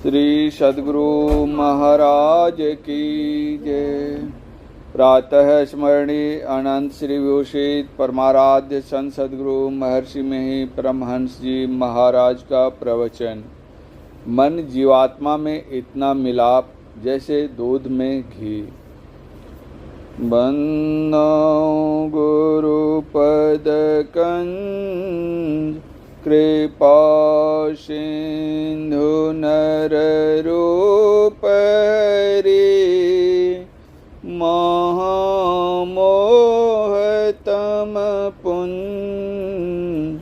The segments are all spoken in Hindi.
श्री सद्गुरु महाराज की जय। प्रातः स्मरणीय अनंत श्री विभूषित परमाराध्य संत सद्गुरु महर्षि में परमहंस जी महाराज का प्रवचन। मन जीवात्मा में इतना मिलाप जैसे दूध में घी। बंदो गुरु पद कंज कृपा सिंधु नर रूप रे महामोहतम पुंज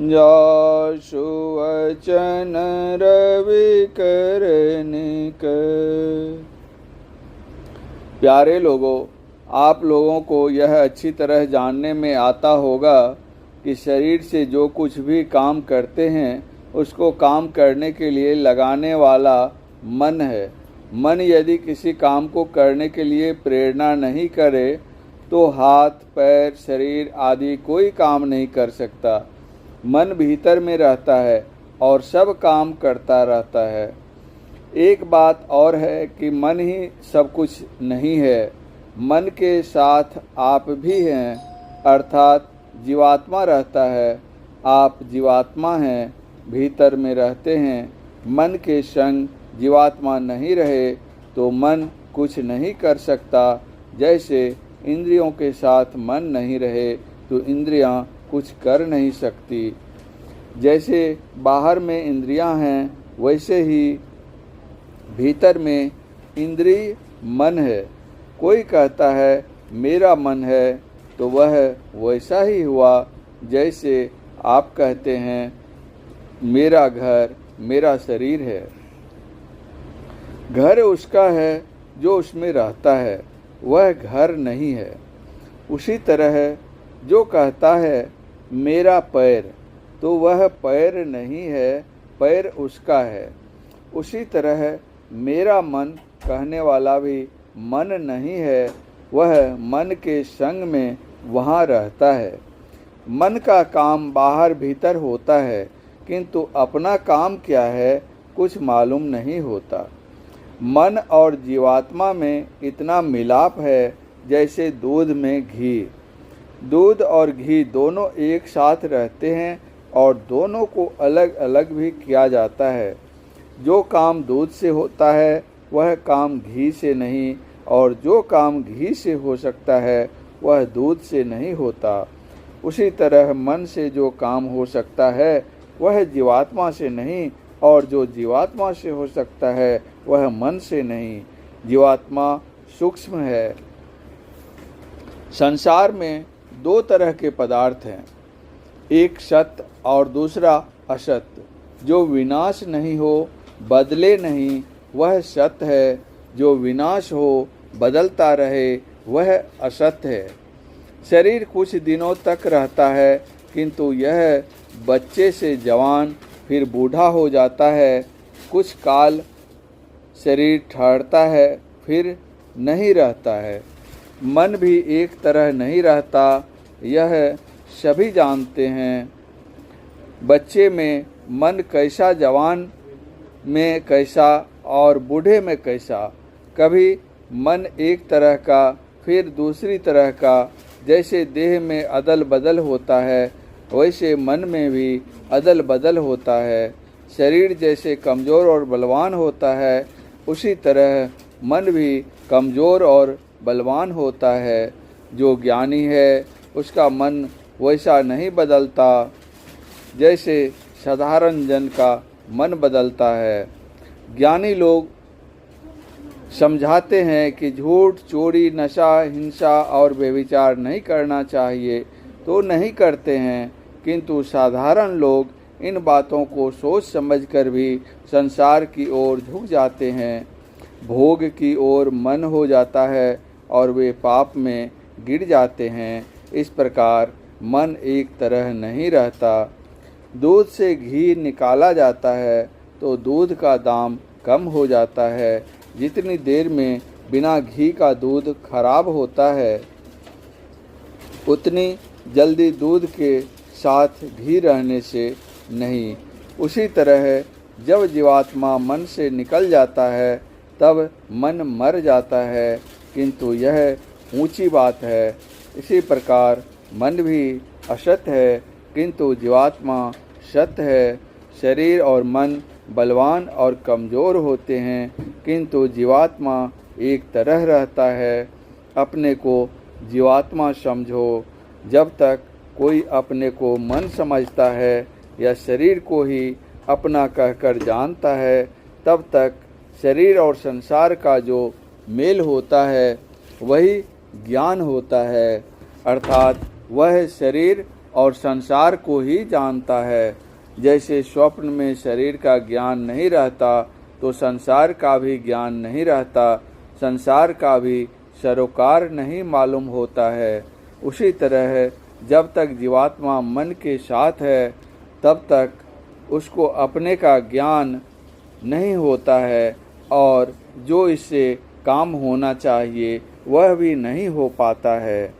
जासु वचन रवि करनिक। प्यारे लोगों, आप लोगों को यह अच्छी तरह जानने में आता होगा कि शरीर से जो कुछ भी काम करते हैं उसको काम करने के लिए लगाने वाला मन है। मन यदि किसी काम को करने के लिए प्रेरणा नहीं करे तो हाथ, पैर, शरीर आदि कोई काम नहीं कर सकता। मन भीतर में रहता है और सब काम करता रहता है। एक बात और है कि मन ही सब कुछ नहीं है, मन के साथ आप भी हैं, अर्थात जीवात्मा रहता है। आप जीवात्मा हैं, भीतर में रहते हैं। मन के संग जीवात्मा नहीं रहे तो मन कुछ नहीं कर सकता। जैसे इंद्रियों के साथ मन नहीं रहे तो इंद्रियां कुछ कर नहीं सकती। जैसे बाहर में इंद्रियां हैं वैसे ही भीतर में इंद्रिय मन है। कोई कहता है मेरा मन है तो वह वैसा ही हुआ जैसे आप कहते हैं मेरा घर, मेरा शरीर है। घर उसका है जो उसमें रहता है, वह घर नहीं है। उसी तरह जो कहता है मेरा पैर तो वह पैर नहीं है, पैर उसका है। उसी तरह मेरा मन कहने वाला भी मन नहीं है, वह मन के संग में वहाँ रहता है। मन का काम बाहर भीतर होता है किंतु अपना काम क्या है कुछ मालूम नहीं होता। मन और जीवात्मा में इतना मिलाप है जैसे दूध में घी। दूध और घी दोनों एक साथ रहते हैं और दोनों को अलग अलग भी किया जाता है। जो काम दूध से होता है वह काम घी से नहीं, और जो काम घी से हो सकता है वह दूध से नहीं होता। उसी तरह मन से जो काम हो सकता है वह जीवात्मा से नहीं, और जो जीवात्मा से हो सकता है वह मन से नहीं। जीवात्मा सूक्ष्म है। संसार में दो तरह के पदार्थ हैं, एक सत्य और दूसरा असत्य। जो विनाश नहीं हो, बदले नहीं, वह सत्य है। जो विनाश हो, बदलता रहे, वह असत्य है। शरीर कुछ दिनों तक रहता है किंतु यह बच्चे से जवान फिर बूढ़ा हो जाता है। कुछ काल शरीर ठहरता है फिर नहीं रहता है। मन भी एक तरह नहीं रहता, यह सभी जानते हैं। बच्चे में मन कैसा, जवान में कैसा और बूढ़े में कैसा। कभी मन एक तरह का फिर दूसरी तरह का। जैसे देह में अदल बदल होता है वैसे मन में भी अदल बदल होता है। शरीर जैसे कमज़ोर और बलवान होता है उसी तरह मन भी कमज़ोर और बलवान होता है। जो ज्ञानी है उसका मन वैसा नहीं बदलता जैसे साधारण जन का मन बदलता है। ज्ञानी लोग समझाते हैं कि झूठ, चोरी, नशा, हिंसा और व्यभिचार नहीं करना चाहिए तो नहीं करते हैं, किंतु साधारण लोग इन बातों को सोच समझकर भी संसार की ओर झुक जाते हैं। भोग की ओर मन हो जाता है और वे पाप में गिर जाते हैं। इस प्रकार मन एक तरह नहीं रहता। दूध से घी निकाला जाता है तो दूध का दाम कम हो जाता है। जितनी देर में बिना घी का दूध खराब होता है उतनी जल्दी दूध के साथ घी रहने से नहीं। उसी तरह जब जीवात्मा मन से निकल जाता है तब मन मर जाता है, किंतु यह ऊंची बात है। इसी प्रकार मन भी असत है, किंतु जीवात्मा सत है। शरीर और मन बलवान और कमज़ोर होते हैं, किंतु जीवात्मा एक तरह रहता है। अपने को जीवात्मा समझो। जब तक कोई अपने को मन समझता है या शरीर को ही अपना कहकर जानता है, तब तक शरीर और संसार का जो मेल होता है वही ज्ञान होता है, अर्थात वह शरीर और संसार को ही जानता है। जैसे स्वप्न में शरीर का ज्ञान नहीं रहता तो संसार का भी ज्ञान नहीं रहता, संसार का भी सरोकार नहीं मालूम होता है। उसी तरह जब तक जीवात्मा मन के साथ है तब तक उसको अपने का ज्ञान नहीं होता है, और जो इससे काम होना चाहिए वह भी नहीं हो पाता है।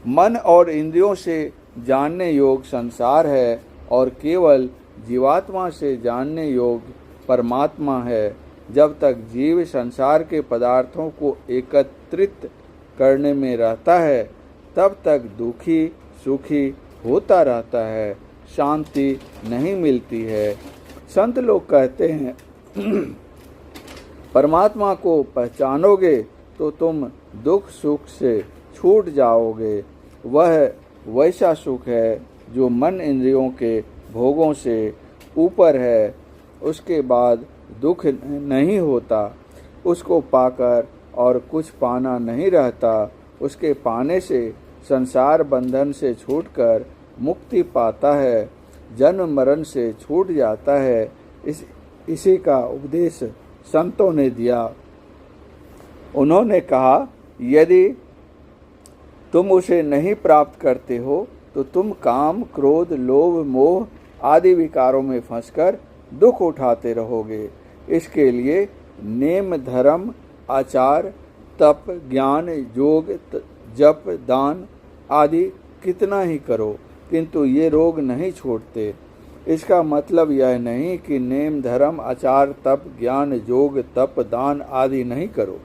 मन और इंद्रियों से जानने योग संसार है और केवल जीवात्मा से जानने योग परमात्मा है। जब तक जीव संसार के पदार्थों को एकत्रित करने में रहता है तब तक दुखी सुखी होता रहता है, शांति नहीं मिलती है। संत लोग कहते हैं परमात्मा को पहचानोगे तो तुम दुख सुख से छूट जाओगे। वह वैसा सुख है जो मन इंद्रियों के भोगों से ऊपर है, उसके बाद दुख नहीं होता। उसको पाकर और कुछ पाना नहीं रहता। उसके पाने से संसार बंधन से छूटकर मुक्ति पाता है, जन्म मरण से छूट जाता है। इसी का उपदेश संतों ने दिया। उन्होंने कहा, यदि तुम उसे नहीं प्राप्त करते हो तो तुम काम क्रोध लोभ मोह आदि विकारों में फंसकर दुख उठाते रहोगे। इसके लिए नेम धर्म आचार तप ज्ञान योग जप दान आदि कितना ही करो, किंतु ये रोग नहीं छोड़ते। इसका मतलब यह नहीं कि नेम धर्म आचार तप ज्ञान योग तप दान आदि नहीं करो।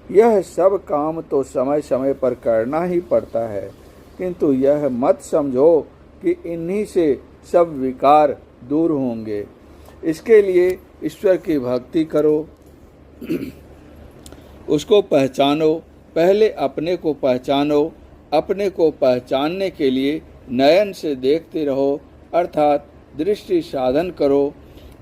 यह सब काम तो समय समय पर करना ही पड़ता है, किंतु यह मत समझो कि इन्हीं से सब विकार दूर होंगे। इसके लिए ईश्वर की भक्ति करो, उसको पहचानो। पहले अपने को पहचानो। अपने को पहचानने के लिए नयन से देखते रहो, अर्थात दृष्टि साधन करो।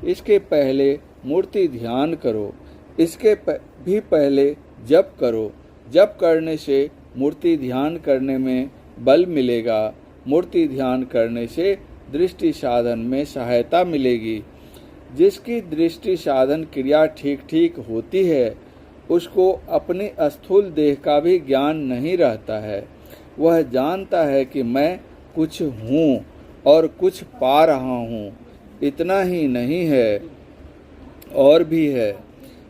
इसके पहले मूर्ति ध्यान करो। इसके भी पहले जप करो। जप करने से मूर्ति ध्यान करने में बल मिलेगा। मूर्ति ध्यान करने से दृष्टि साधन में सहायता मिलेगी। जिसकी दृष्टि साधन क्रिया ठीक ठीक होती है उसको अपनी स्थूल देह का भी ज्ञान नहीं रहता है। वह जानता है कि मैं कुछ हूँ और कुछ पा रहा हूँ। इतना ही नहीं है, और भी है।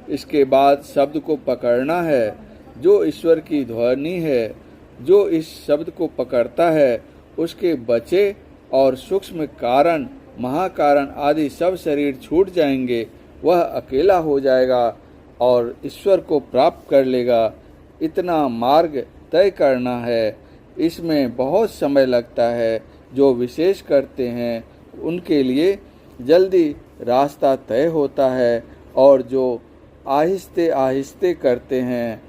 इसके बाद शब्द को पकड़ना है जो ईश्वर की ध्वनि है। जो इस शब्द को पकड़ता है उसके बचे और सूक्ष्म कारण महाकारण आदि सब शरीर छूट जाएंगे। वह अकेला हो जाएगा और ईश्वर को प्राप्त कर लेगा। इतना मार्ग तय करना है। इसमें बहुत समय लगता है। जो विशेष करते हैं उनके लिए जल्दी रास्ता तय होता है, और जो आहिस्ते आहिस्ते करते हैं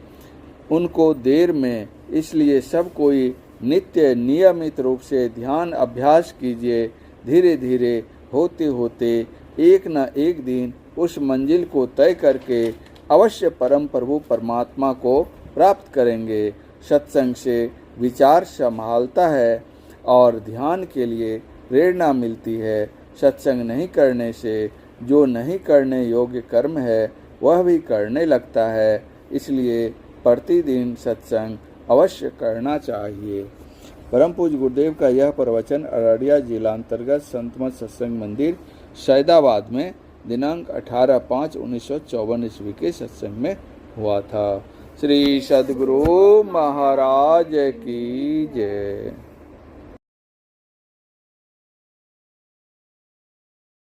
उनको देर में। इसलिए सब कोई नित्य नियमित रूप से ध्यान अभ्यास कीजिए। धीरे धीरे होते होते एक न एक दिन उस मंजिल को तय करके अवश्य परम प्रभु परमात्मा को प्राप्त करेंगे। सत्संग से विचार संभालता है और ध्यान के लिए प्रेरणा मिलती है। सत्संग नहीं करने से जो नहीं करने योग्य कर्म है वह भी करने लगता है। इसलिए प्रतिदिन सत्संग अवश्य करना चाहिए। परम पूज्य गुरुदेव का यह प्रवचन अररिया जिला अंतर्गत संतमत सत्संग मंदिर सैदाबाद में दिनांक 18/5/1954 ईस्वी के सत्संग में हुआ था। श्री सद्गुरु महाराज की जय।